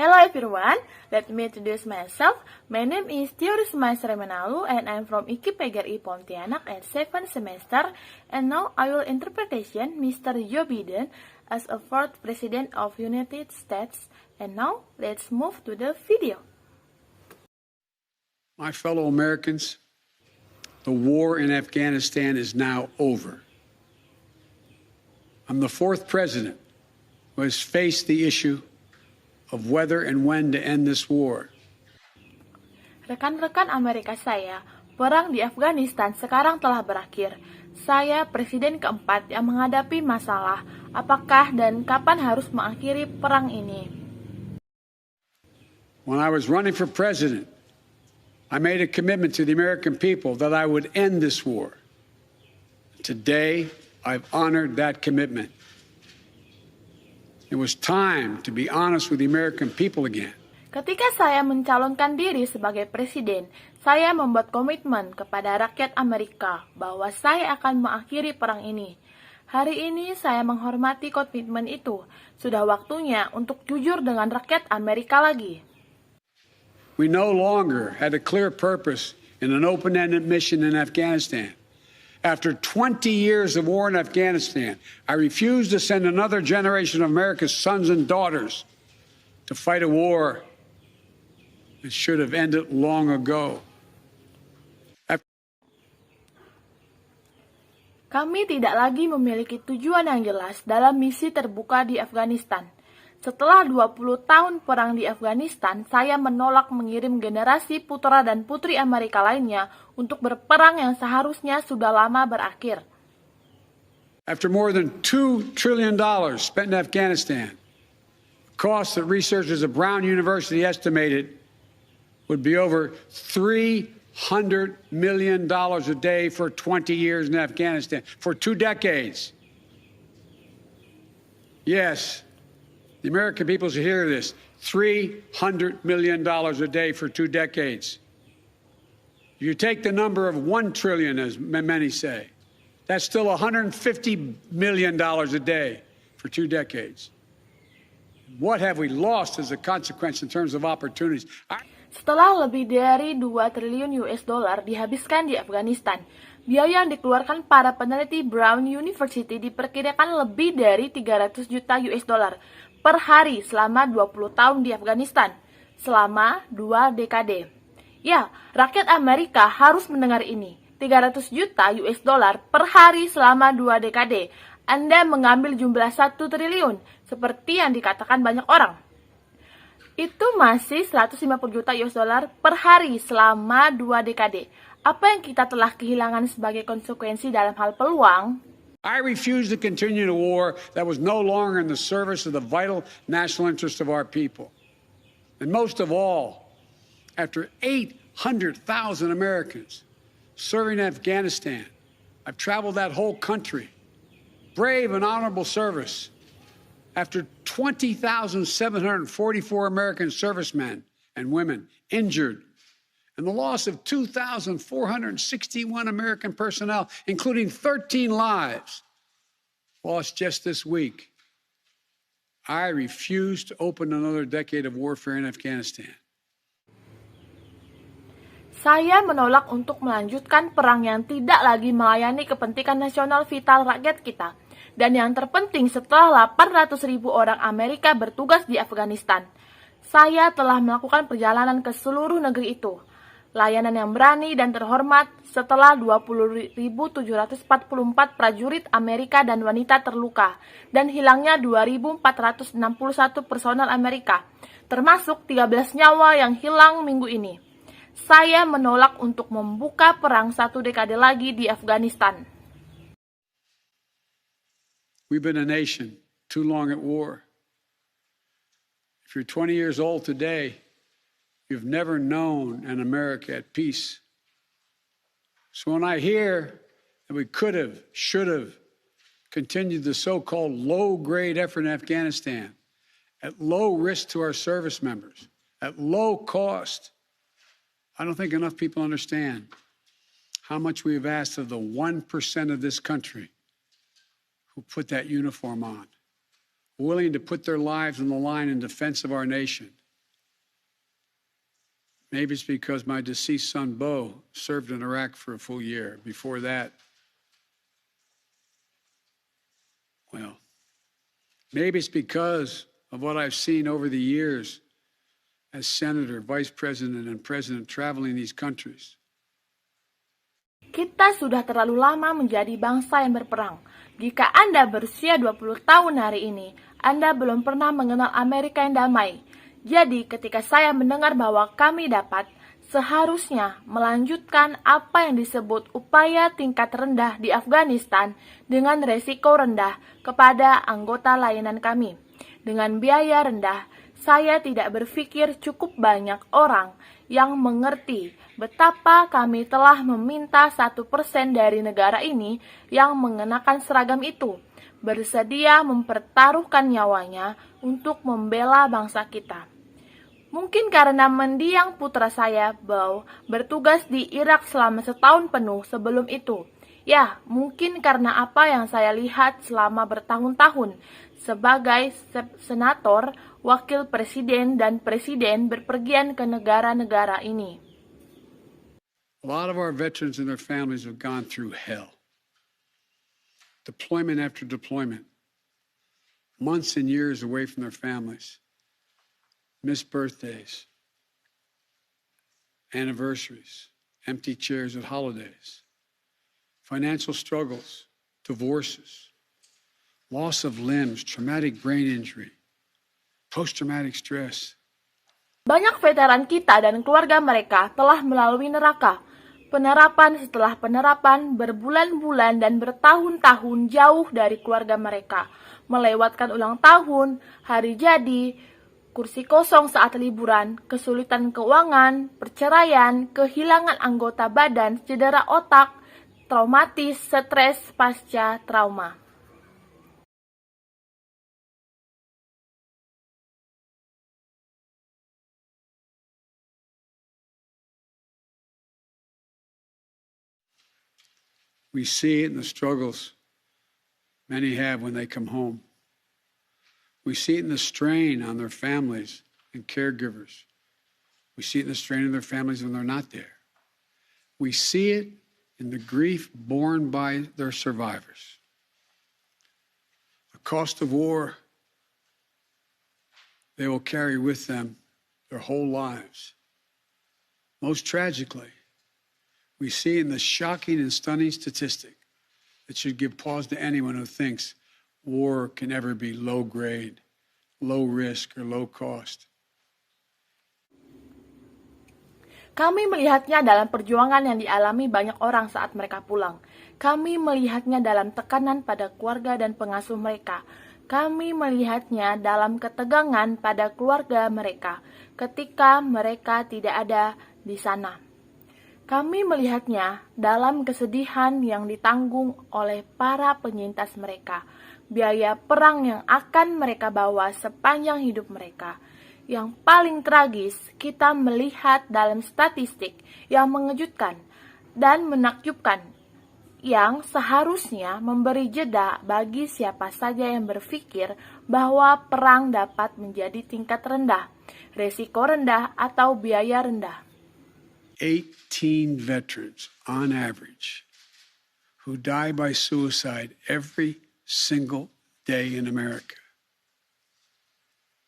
Hello everyone, let me introduce myself. My name is Tiorisma Sremenalu and I'm from IKIP PGRI Pontianak at 7th semester. And now I will interpretation Mr. Joe Biden as a fourth President of United States. And now let's move to the video. My fellow Americans, the war in Afghanistan is now over. I'm the fourth president who has faced the issue of whether and when to end this war. Rekan-rekan Amerika saya, perang di Afghanistan sekarang telah berakhir. Saya presiden keempat yang menghadapi masalah apakah dan kapan harus mengakhiri perang ini. When I was running for president, I made a commitment to the American people that I would end this war. Today, I've honored that commitment. It was time to be honest with the American people again. Ketika saya mencalonkan diri sebagai presiden, saya membuat komitmen kepada rakyat Amerika bahwa saya akan mengakhiri perang ini. Hari ini saya menghormati komitmen itu. Sudah waktunya untuk jujur dengan rakyat Amerika lagi. We no longer had a clear purpose in an open-ended mission in Afghanistan. After 20 years of war in Afghanistan, I refuse to send another generation of America's sons and daughters to fight a war that should have ended long ago. Kami tidak lagi memiliki tujuan yang jelas dalam misi terbuka di Afghanistan. Setelah 20 tahun perang di Afghanistan, saya menolak mengirim generasi putra dan putri Amerika lainnya untuk berperang yang seharusnya sudah lama berakhir. After more than $2 trillion spent in Afghanistan, the cost that researchers at Brown University estimated would be over $300 million a day for 20 years in Afghanistan, for 2 decades. Yes. The American people should hear this. $300 million a day for 2 decades. You take the number of 1 trillion, as many say. That's still $150 million a day for 2 decades. What have we lost as a consequence in terms of opportunities? Setelah lebih dari 2 triliun US dollar dihabiskan di Afghanistan, biaya yang dikeluarkan para peneliti Brown University diperkirakan lebih dari 300 juta US dollar per hari selama 20 tahun di Afghanistan, selama 2 dekade. Ya, rakyat Amerika harus mendengar ini. 300 juta US dollar per hari selama 2 dekade. Anda mengambil jumlah 1 triliun, seperti yang dikatakan banyak orang. Itu masih 150 juta US dollar per hari selama 2 dekade. Apa yang kita telah kehilangan sebagai konsekuensi dalam hal peluang? I refuse to continue a war that was no longer in the service of the vital national interest of our people. And most of all, after 800,000 Americans serving in Afghanistan, I've traveled that whole country, brave and honorable service. After 20,744 American servicemen and women injured, and the loss of 2,461 American personnel, including 13 lives, lost just this week, I refuse to open another decade of warfare in Afghanistan. Saya menolak untuk melanjutkan perang yang tidak lagi melayani kepentingan nasional vital rakyat kita. Dan yang terpenting setelah 800.000 orang Amerika bertugas di Afghanistan, saya telah melakukan perjalanan ke seluruh negeri itu. Layanan yang berani dan terhormat setelah 20.744 prajurit Amerika dan wanita terluka dan hilangnya 2.461 personel Amerika, termasuk 13 nyawa yang hilang minggu ini. Saya menolak untuk membuka perang 1 dekade lagi di Afghanistan. We've been a nation too long at war. If you're 20 years old today, you've never known an America at peace. So when I hear that we could have, should have continued the so-called low-grade effort in Afghanistan at low risk to our service members, at low cost, I don't think enough people understand how much we have asked of the 1% of this country who put that uniform on, willing to put their lives on the line in defense of our nation. Maybe it's because my deceased son, Bo, served in Iraq for a full year. Before that, well, maybe it's because of what I've seen over the years as senator, vice president, and president traveling these countries. Kita sudah terlalu lama menjadi bangsa yang berperang. Jika Anda berusia 20 tahun hari ini, Anda belum pernah mengenal Amerika yang damai. Jadi, ketika saya mendengar bahwa kami dapat seharusnya melanjutkan apa yang disebut upaya tingkat rendah di Afghanistan dengan resiko rendah kepada anggota layanan kami. Dengan biaya rendah, saya tidak berpikir cukup banyak orang yang mengerti betapa kami telah meminta 1% dari negara ini yang mengenakan seragam itu, bersedia mempertaruhkan nyawanya untuk membela bangsa kita. Mungkin karena mendiang putra saya, Bo, bertugas di Irak selama setahun penuh sebelum itu. Ya, mungkin karena apa yang saya lihat selama bertahun-tahun sebagai senator, wakil presiden, dan presiden berpergian ke negara-negara ini. A lot of our veterans and their families have gone through hell. Deployment after deployment. Months and years away from their families. Missed birthdays, anniversaries, empty chairs at holidays, financial struggles, divorces, loss of limbs, traumatic brain injury, post-traumatic stress. Banyak veteran kita dan keluarga mereka telah melalui neraka. Penerapan setelah penerapan, berbulan-bulan dan bertahun-tahun jauh dari keluarga mereka. Melewatkan ulang tahun, hari jadi, kursi kosong saat liburan, kesulitan keuangan, perceraian, kehilangan anggota badan, cedera otak, traumatis, stres pasca trauma. We see it in the struggles many have when they come home. We see it in the strain on their families and caregivers. We see it in the strain on their families when they're not there. We see it in the grief borne by their survivors. The cost of war they will carry with them their whole lives. Most tragically, we see in the shocking and stunning statistic that should give pause to anyone who thinks war can ever be low grade, low risk, or low cost. Kami melihatnya dalam perjuangan yang dialami banyak orang saat mereka pulang. Kami melihatnya dalam tekanan pada keluarga dan pengasuh mereka. Kami melihatnya dalam ketegangan pada keluarga mereka ketika mereka tidak ada di sana. Kami melihatnya dalam kesedihan yang ditanggung oleh para penyintas mereka, biaya perang yang akan mereka bawa sepanjang hidup mereka. Yang paling tragis, kita melihat dalam statistik yang mengejutkan dan menakjubkan, yang seharusnya memberi jeda bagi siapa saja yang berpikir bahwa perang dapat menjadi tingkat rendah, resiko rendah, atau biaya rendah. 18 veterans, on average, who die by suicide every single day in America.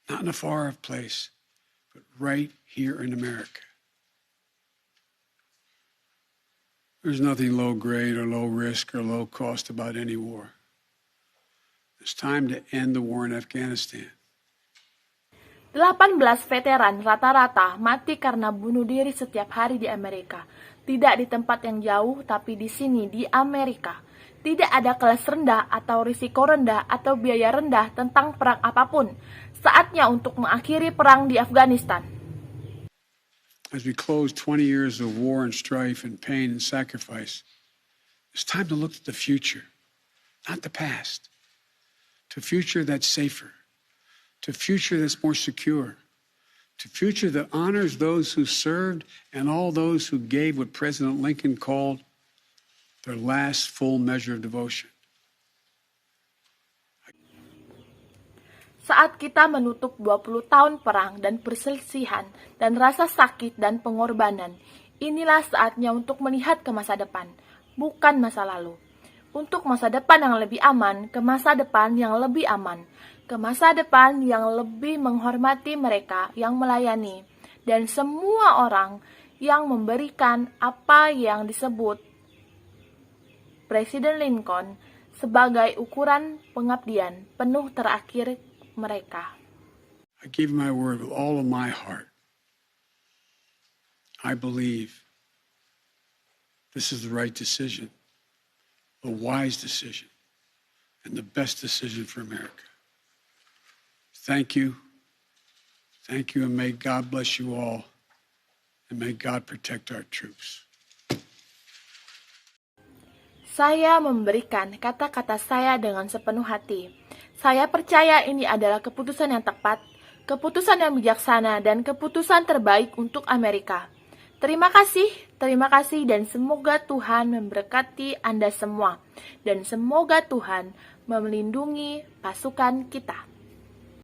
Not in a far-off place, but right here in America. There's nothing low grade or low risk or low cost about any war. It's time to end the war in Afghanistan. 18 veteran rata-rata mati karena bunuh diri setiap hari di Amerika. Tidak di tempat yang jauh, tapi di sini, di Amerika. Tidak ada kelas rendah atau risiko rendah atau biaya rendah tentang perang apapun. Saatnya untuk mengakhiri perang di Afghanistan. As we close 20 years of war and strife and pain and sacrifice, it's time to look at the future, not the past. To a future that's safer. To a future that's more secure, to a future that honors those who served and all those who gave what President Lincoln called their last full measure of devotion. Saat kita menutup 20 tahun perang dan perselisihan dan rasa sakit dan pengorbanan, inilah saatnya untuk melihat ke masa depan, bukan masa lalu. Untuk masa depan yang lebih aman, ke masa depan yang lebih aman, ke masa depan yang lebih menghormati mereka yang melayani, dan semua orang yang memberikan apa yang disebut Presiden Lincoln sebagai ukuran pengabdian penuh terakhir mereka. I give my word with all of my heart. I believe this is the right decision, a wise decision, and the best decision for America. Thank you. Thank you, and may God bless you all, and may God protect our troops. Saya memberikan kata-kata saya dengan sepenuh hati. Saya percaya ini adalah keputusan yang tepat, keputusan yang bijaksana, dan keputusan terbaik untuk Amerika. Terima kasih, dan semoga Tuhan memberkati Anda semua. Dan semoga Tuhan melindungi pasukan kita.